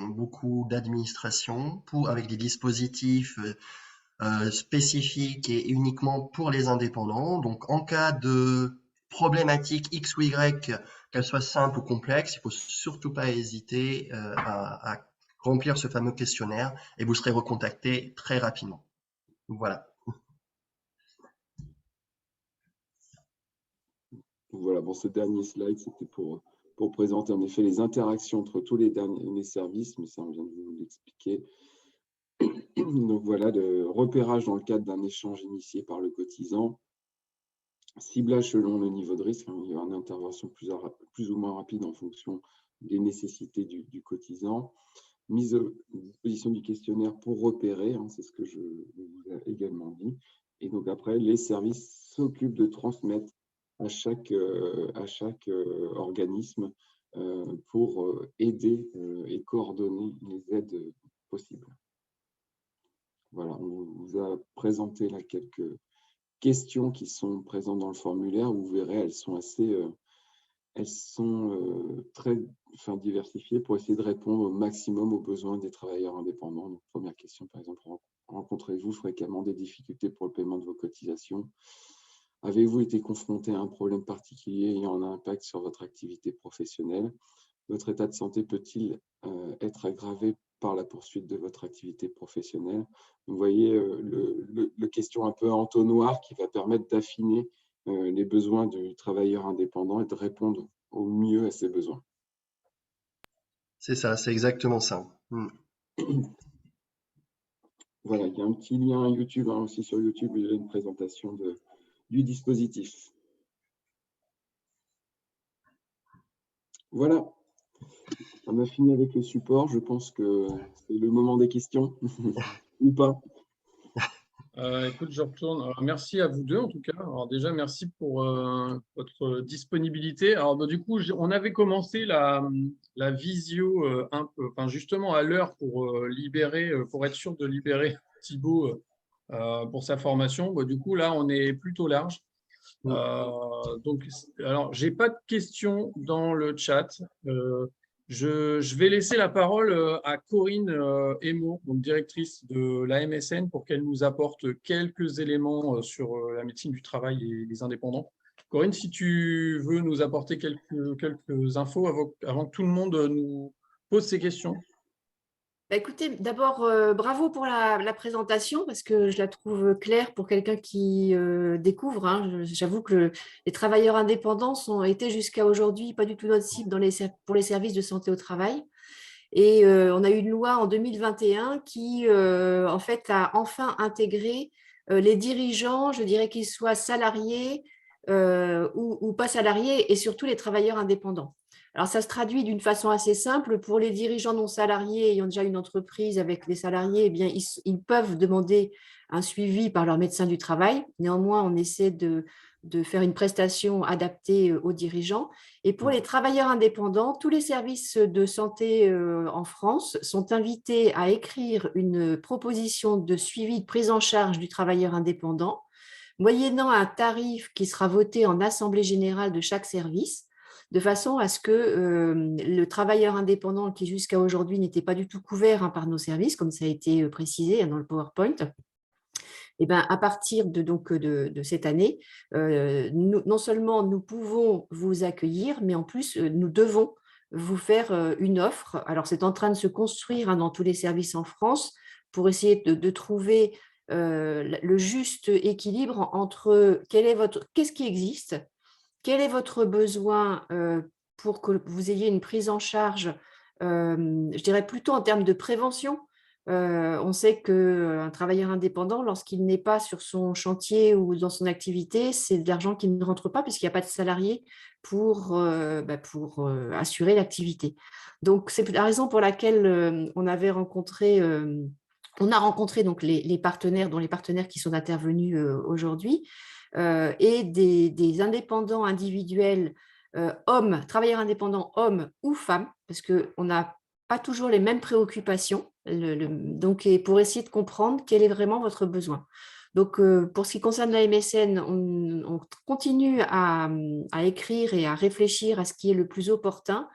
B: beaucoup d'administration avec des dispositifs spécifiques et uniquement pour les indépendants. Donc, en cas de problématique X ou Y, qu'elle soit simple ou complexe, il ne faut surtout pas hésiter à remplir ce fameux questionnaire et vous serez recontacté très rapidement. Voilà.
C: Voilà, bon, ce dernier slide, c'était pour présenter en effet les interactions entre tous les services, mais ça, on vient de vous l'expliquer. Donc voilà, le repérage dans le cadre d'un échange initié par le cotisant, ciblage selon le niveau de risque, hein, il y aura une intervention plus ou moins rapide en fonction des nécessités du cotisant, mise à disposition du questionnaire pour repérer, hein, c'est ce que je vous ai également dit, et donc après, les services s'occupent de transmettre à chaque organisme pour aider et coordonner les aides possibles. Voilà, on vous a présenté là quelques questions qui sont présentes dans le formulaire. Vous verrez, elles sont très diversifiées pour essayer de répondre au maximum aux besoins des travailleurs indépendants. Donc, première question, par exemple, rencontrez-vous fréquemment des difficultés pour le paiement de vos cotisations? Avez-vous été confronté à un problème particulier ayant un impact sur votre activité professionnelle? Votre état de santé peut-il être aggravé par la poursuite de votre activité professionnelle? Vous voyez le question un peu entonnoir qui va permettre d'affiner les besoins du travailleur indépendant et de répondre au mieux à ses besoins.
B: C'est ça, c'est exactement ça.
C: Voilà, il y a un petit lien YouTube, hein, aussi sur YouTube, il y a une présentation du dispositif. Voilà, on a fini avec le support. Je pense que c'est le moment des questions, ou pas.
A: Écoute, je retourne. Alors, merci à vous deux, en tout cas. Alors, déjà, merci pour votre disponibilité. Alors, du coup, on avait commencé la visio justement à l'heure pour pour être sûr de libérer Thibaut pour sa formation. Du coup, là, on est plutôt large. Donc, alors, j'ai pas de questions dans le chat. Je vais laisser la parole à Corinne Emo, donc directrice de la MSN, pour qu'elle nous apporte quelques éléments sur la médecine du travail et les indépendants. Corinne, si tu veux nous apporter quelques infos avant que tout le monde nous pose ses questions.
F: Écoutez, d'abord, bravo pour la présentation parce que je la trouve claire pour quelqu'un qui découvre, hein. J'avoue que les travailleurs indépendants ont été jusqu'à aujourd'hui pas du tout notre cible pour les services de santé au travail. Et on a eu une loi en 2021 qui, en fait, a enfin intégré les dirigeants, je dirais qu'ils soient salariés ou pas salariés, et surtout les travailleurs indépendants. Alors, ça se traduit d'une façon assez simple. Pour les dirigeants non salariés ayant déjà une entreprise avec les salariés, eh bien, ils peuvent demander un suivi par leur médecin du travail. Néanmoins, on essaie de faire une prestation adaptée aux dirigeants. Et pour les travailleurs indépendants, tous les services de santé en France sont invités à écrire une proposition de suivi de prise en charge du travailleur indépendant, moyennant un tarif qui sera voté en assemblée générale de chaque service, de façon à ce que le travailleur indépendant qui jusqu'à aujourd'hui n'était pas du tout couvert par nos services, comme ça a été précisé dans le PowerPoint, et bien, à partir de cette année, non seulement nous pouvons vous accueillir, mais en plus, nous devons vous faire une offre. Alors, c'est en train de se construire dans tous les services en France pour essayer de trouver le juste équilibre entre qu'est-ce qui existe, quel est votre besoin pour que vous ayez une prise en charge, je dirais plutôt en termes de prévention. On sait qu'un travailleur indépendant, lorsqu'il n'est pas sur son chantier ou dans son activité, c'est de l'argent qui ne rentre pas puisqu'il n'y a pas de salarié pour assurer l'activité. Donc, c'est la raison pour laquelle on a rencontré donc les partenaires, dont les partenaires qui sont intervenus aujourd'hui, et des indépendants individuels travailleurs indépendants, hommes ou femmes, parce qu'on n'a pas toujours les mêmes préoccupations, donc, et pour essayer de comprendre quel est vraiment votre besoin. Donc, pour ce qui concerne la MSN, on continue à écrire et à réfléchir à ce qui est le plus opportun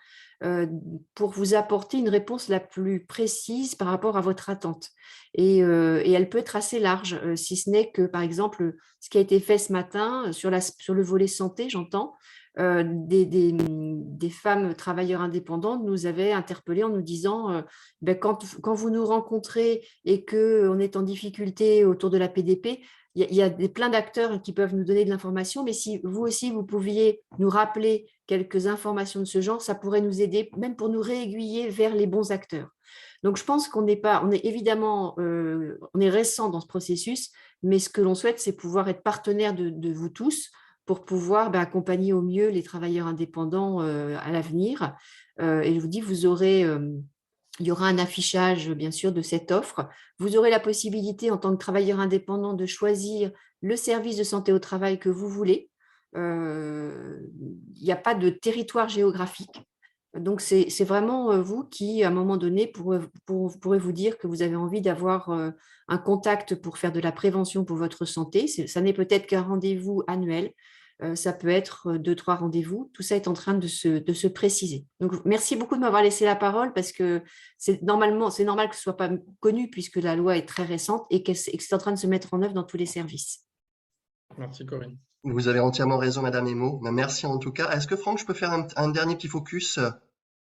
F: pour vous apporter une réponse la plus précise par rapport à votre attente. Et elle peut être assez large, si ce n'est que, par exemple, ce qui a été fait ce matin sur le volet santé, j'entends, des femmes travailleurs indépendantes nous avaient interpellés en nous disant ben, quand vous nous rencontrez et qu'on est en difficulté autour de la PDP, il y a plein d'acteurs qui peuvent nous donner de l'information, mais si vous aussi, vous pouviez nous rappeler quelques informations de ce genre, ça pourrait nous aider, même pour nous réaiguiller vers les bons acteurs. Donc, je pense qu'on n'est pas, on est évidemment, on est récent dans ce processus, mais ce que l'on souhaite, c'est pouvoir être partenaire de vous tous pour pouvoir accompagner au mieux les travailleurs indépendants à l'avenir. Et je vous dis, il y aura un affichage, bien sûr, de cette offre. Vous aurez la possibilité, en tant que travailleur indépendant, de choisir le service de santé au travail que vous voulez. Il n'y a pas de territoire géographique. Donc, c'est vraiment vous qui, à un moment donné, pourrez vous dire que vous avez envie d'avoir un contact pour faire de la prévention pour votre santé. Ça n'est peut-être qu'un rendez-vous annuel. Ça peut être 2-3 rendez-vous. Tout ça est en train de se préciser. Donc, merci beaucoup de m'avoir laissé la parole parce que c'est normal que ce ne soit pas connu puisque la loi est très récente et que c'est en train de se mettre en œuvre dans tous les services.
A: Merci Corinne.
B: Vous avez entièrement raison, Madame Emo. Merci en tout cas. Est-ce que Franck, je peux faire un dernier petit focus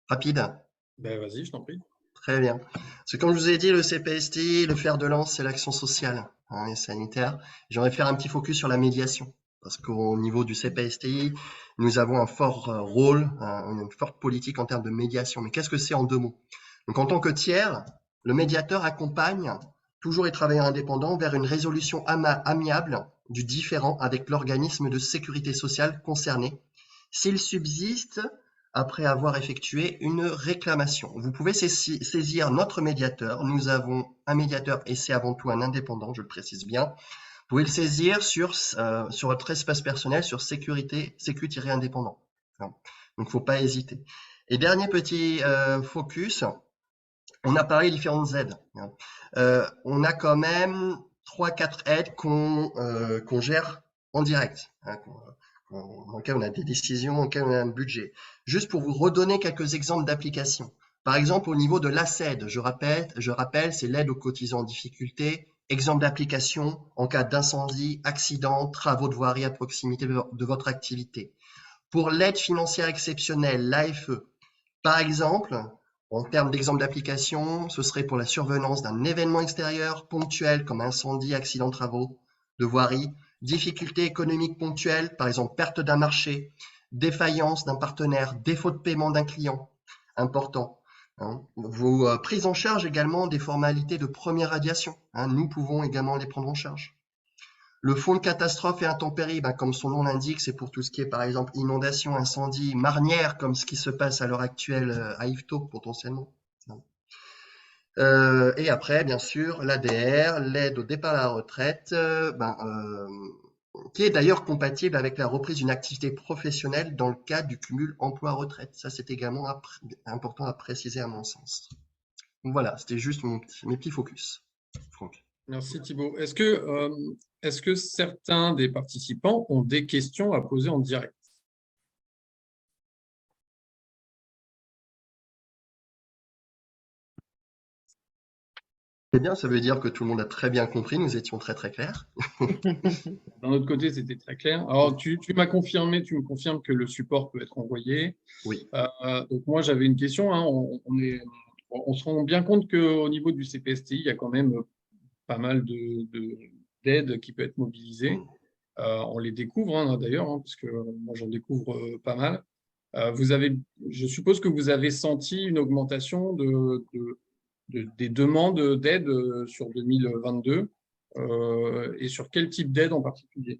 B: rapide?
A: Ben, vas-y, je t'en prie.
B: Très bien. Parce que comme je vous ai dit, le CPSTI, le fer de lance, c'est l'action sociale et sanitaire. J'aimerais faire un petit focus sur la médiation. Parce qu'au niveau du CPSTI, nous avons un fort rôle, une forte politique en termes de médiation. Mais qu'est-ce que c'est en 2 mots? Donc, en tant que tiers, le médiateur accompagne toujours les travailleurs indépendants vers une résolution amiable du différend avec l'organisme de sécurité sociale concerné, s'il subsiste après avoir effectué une réclamation. Vous pouvez saisir notre médiateur. Nous avons un médiateur et c'est avant tout un indépendant, je le précise bien. Vous pouvez le saisir sur votre espace personnel, sur sécu-indépendant. Donc, il ne faut pas hésiter. Et dernier petit focus, on a parlé des différentes aides. On a quand même 3-4 aides qu'on gère en direct, dans lequel on a des décisions, dans lequel on a un budget. Juste pour vous redonner quelques exemples d'applications. Par exemple, au niveau de l'ACED, je rappelle, c'est l'aide aux cotisants en difficulté. Exemple d'application en cas d'incendie, accident, travaux de voirie à proximité de votre activité. Pour l'aide financière exceptionnelle, l'AFE, par exemple, en termes d'exemple d'application, ce serait pour la survenance d'un événement extérieur ponctuel comme incendie, accident, travaux de voirie, difficultés économiques ponctuelles, par exemple perte d'un marché, défaillance d'un partenaire, défaut de paiement d'un client, important. Vos prises en charge également des formalités de première radiation. Nous pouvons également les prendre en charge. Le fonds de catastrophe et intempéries, comme son nom l'indique, c'est pour tout ce qui est par exemple inondation, incendie, marnière, comme ce qui se passe à l'heure actuelle à Yvetot potentiellement. Et après, bien sûr, l'ADR, l'aide au départ à la retraite, qui est d'ailleurs compatible avec la reprise d'une activité professionnelle dans le cadre du cumul emploi-retraite. Ça, c'est également important à préciser à mon sens. Donc voilà, c'était juste mes petits focus. Franck.
A: Merci Thibaut. Est-ce que certains des participants ont des questions à poser en direct?
B: C'est bien, ça veut dire que tout le monde a très bien compris, nous étions très très clairs.
A: D'un autre côté, c'était très clair. Alors, tu me confirmes que le support peut être envoyé.
B: Oui.
A: Donc, moi, j'avais une question. On se rend bien compte qu'au niveau du CPSTI, il y a quand même pas mal d'aide qui peut être mobilisée. On les découvre d'ailleurs, parce que moi, j'en découvre pas mal. Je suppose que vous avez senti une augmentation des demandes d'aide sur 2022 et sur quel type d'aide en particulier?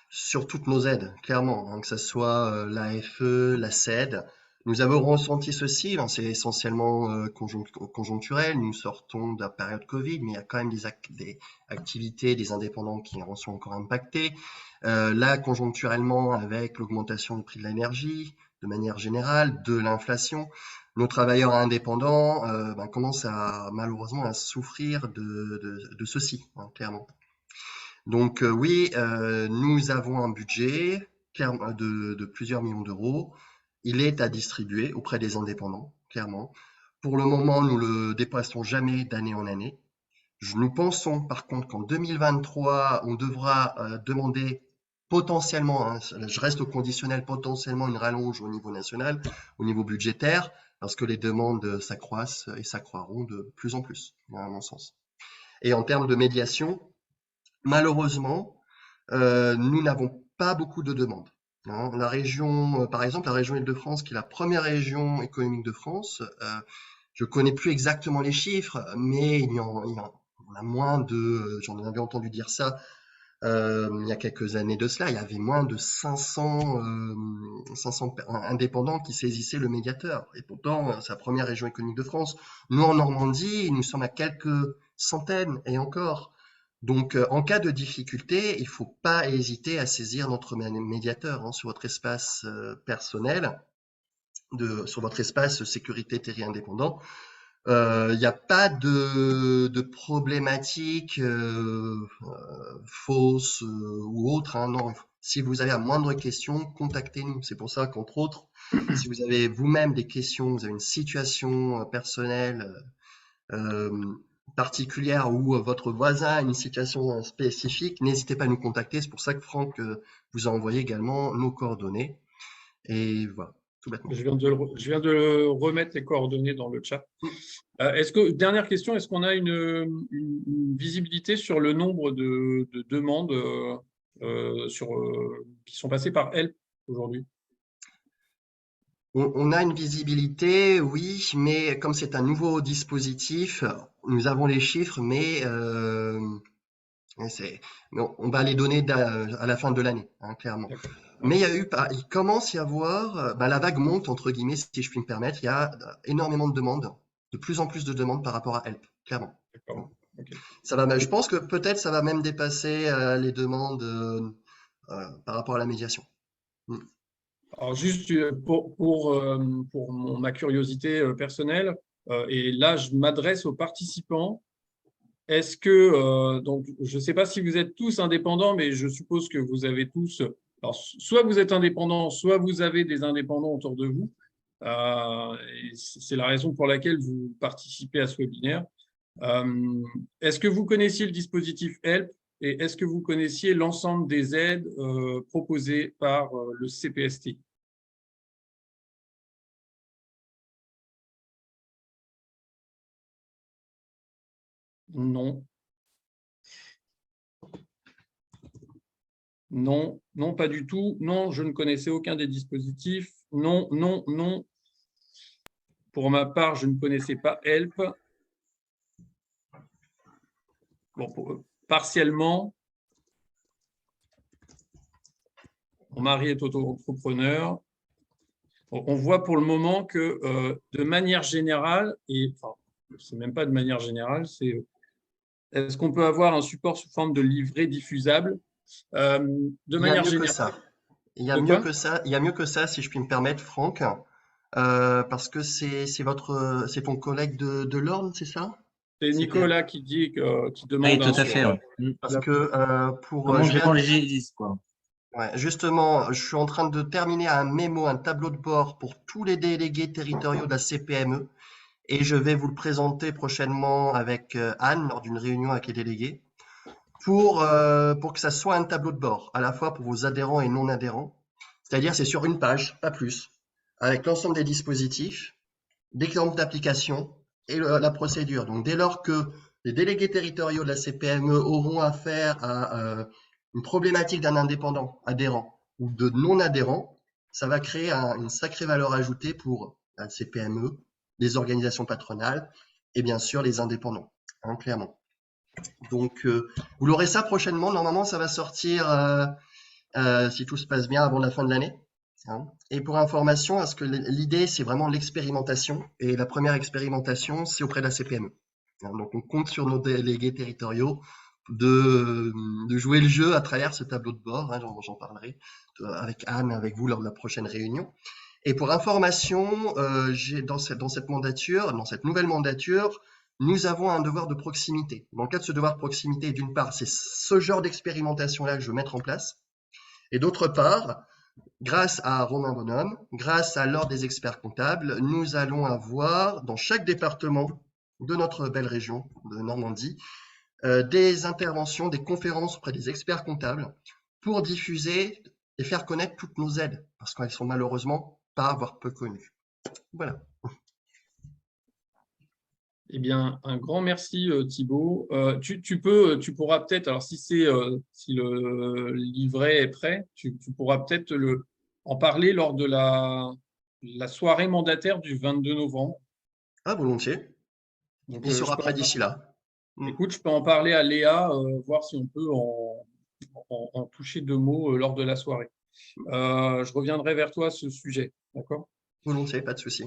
B: Sur toutes nos aides, clairement, que ce soit l'AFE, la CED, Nous avons ressenti ceci, c'est essentiellement conjoncturel, nous sortons de la période Covid, mais il y a quand même des activités des indépendants qui en sont encore impactés. Là, conjoncturellement, avec l'augmentation du prix de l'énergie, de manière générale, de l'inflation, nos travailleurs indépendants commencent malheureusement à souffrir de ceci, clairement. Donc oui, nous avons un budget de plusieurs millions d'euros. Il est à distribuer auprès des indépendants, clairement. Pour le moment, nous le dépassons jamais d'année en année. Nous pensons par contre qu'en 2023, on devra demander potentiellement, je reste au conditionnel, potentiellement une rallonge au niveau national, au niveau budgétaire, parce que les demandes s'accroissent et s'accroîtront de plus en plus, à mon sens. Et en termes de médiation, malheureusement, nous n'avons pas beaucoup de demandes. La région, par exemple, la région Île-de-France, qui est la première région économique de France, je ne connais plus exactement les chiffres, mais il y en a moins de, j'en avais entendu dire ça il y a quelques années de cela, il y avait moins de 500 indépendants qui saisissaient le médiateur. Et pourtant, c'est la première région économique de France. Nous, en Normandie, nous sommes à quelques centaines et encore. Donc, en cas de difficulté, il ne faut pas hésiter à saisir notre médiateur sur votre espace personnel, sur votre espace sécurité terrier indépendant. Il n'y a pas de problématique fausse ou autre. Non, si vous avez la moindre question, contactez-nous. C'est pour ça qu'entre autres, si vous avez vous-même des questions, vous avez une situation personnelle particulière ou votre voisin a une situation spécifique, n'hésitez pas à nous contacter. C'est pour ça que Franck vous a envoyé également nos coordonnées. Et voilà, tout bêtement.
A: Je viens de remettre les coordonnées dans le chat. Dernière question, est-ce qu'on a une visibilité sur le nombre de demandes qui sont passées par HELP aujourd'hui?
B: On a une visibilité, oui, mais comme c'est un nouveau dispositif, nous avons les chiffres, mais on va les donner à la fin de l'année, clairement. Mais il commence à y avoir, la vague monte, entre guillemets, si je puis me permettre, il y a énormément de demandes, de plus en plus de demandes par rapport à HELP, clairement.
A: D'accord. Okay.
B: Je pense que peut-être ça va même dépasser les demandes par rapport à la médiation.
A: Alors juste pour ma curiosité personnelle, et là je m'adresse aux participants, est-ce que, donc je ne sais pas si vous êtes tous indépendants, mais je suppose que vous avez tous, alors, soit vous êtes indépendants, soit vous avez des indépendants autour de vous, et c'est la raison pour laquelle vous participez à ce webinaire. Est-ce que vous connaissiez le dispositif HELP et est-ce que vous connaissiez l'ensemble des aides proposées par le CPSTI? Non. Non, non, pas du tout. Non, je ne connaissais aucun des dispositifs. Non, non, non. Pour ma part, je ne connaissais pas HELP. Bon, partiellement. Mon mari est auto-entrepreneur. On voit pour le moment que de manière générale, et enfin, c'est même pas de manière générale, c'est est-ce qu'on peut avoir un support sous forme de livret diffusable de manière générale.
B: Il y a mieux que ça. Il y a mieux que ça, si je puis me permettre, Franck, parce que c'est ton collègue de l'Orne, c'est ça?
A: C'est Nicolas qui demande.
D: Oui, tout à fait.
B: Parce que pour
D: quoi.
B: Ouais, justement, je suis en train de terminer un mémo, un tableau de bord pour tous les délégués territoriaux de la CPME et je vais vous le présenter prochainement avec Anne lors d'une réunion avec les délégués pour que ça soit un tableau de bord, à la fois pour vos adhérents et non adhérents. C'est-à-dire, c'est sur une page, pas plus, avec l'ensemble des dispositifs, d'exemples d'application et la procédure. Donc, dès lors que les délégués territoriaux de la CPME auront affaire à une problématique d'un indépendant adhérent ou de non-adhérent, ça va créer une sacrée valeur ajoutée pour la CPME, les organisations patronales et bien sûr les indépendants, clairement. Donc, vous l'aurez ça prochainement. Normalement, ça va sortir, si tout se passe bien, avant la fin de l'année. hein. Et pour information, parce que l'idée, c'est vraiment l'expérimentation. Et la première expérimentation, c'est auprès de la CPME. Hein. Donc, on compte sur nos délégués territoriaux de jouer le jeu à travers ce tableau de bord. Hein, j'en parlerai avec Anne, avec vous lors de la prochaine réunion. Et pour information, dans cette mandature, dans cette nouvelle mandature, nous avons un devoir de proximité. Dans le cadre de ce devoir de proximité, d'une part, c'est ce genre d'expérimentation-là que je veux mettre en place. Et d'autre part, grâce à Romain Bonhomme, grâce à l'Ordre des experts comptables, nous allons avoir dans chaque département de notre belle région de Normandie des interventions, des conférences auprès des experts comptables pour diffuser et faire connaître toutes nos aides, parce qu'elles sont malheureusement pas, voire peu connues. Voilà.
A: Eh bien, un grand merci Thibaut. Tu pourras peut-être, alors si le livret est prêt, tu pourras peut-être en parler lors de la soirée mandataire du 22 novembre.
B: Ah, volontiers.
A: Donc,
B: Il sera prêt d'ici là.
A: Écoute, je peux en parler à Léa, voir si on peut en toucher 2 mots lors de la soirée. Je reviendrai vers toi à ce sujet, d'accord?
B: Volontiers, pas de souci.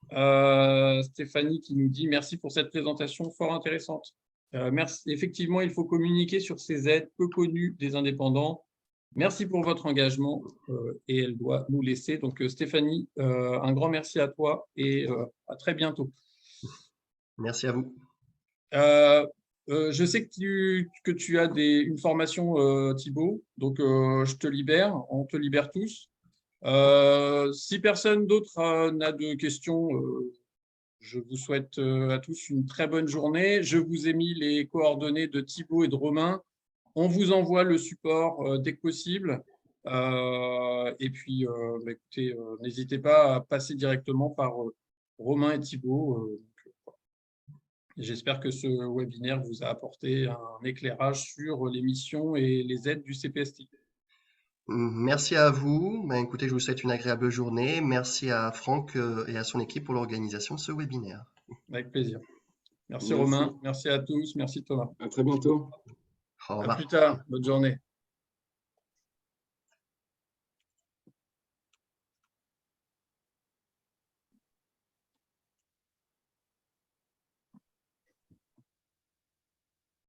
A: Stéphanie qui nous dit merci pour cette présentation fort intéressante. Merci. Effectivement, il faut communiquer sur ces aides peu connues des indépendants. Merci pour votre engagement et elle doit nous laisser. Donc Stéphanie, un grand merci à toi et à très bientôt.
B: Merci à vous.
A: Je sais que tu as une formation, Thibaut, donc je te libère, on te libère tous. Si personne d'autre n'a de questions, je vous souhaite à tous une très bonne journée. Je vous ai mis les coordonnées de Thibaut et de Romain. On vous envoie le support dès que possible. Et puis, écoutez, n'hésitez pas à passer directement par Romain et Thibaut. J'espère que ce webinaire vous a apporté un éclairage sur les missions et les aides du CPSTI.
B: Merci à vous. Écoutez, je vous souhaite une agréable journée. Merci à Franck et à son équipe pour l'organisation de ce webinaire.
A: Avec plaisir. Merci Romain, merci à tous, merci Thomas.
C: À très bientôt.
B: Au revoir.
A: À plus tard, bonne journée.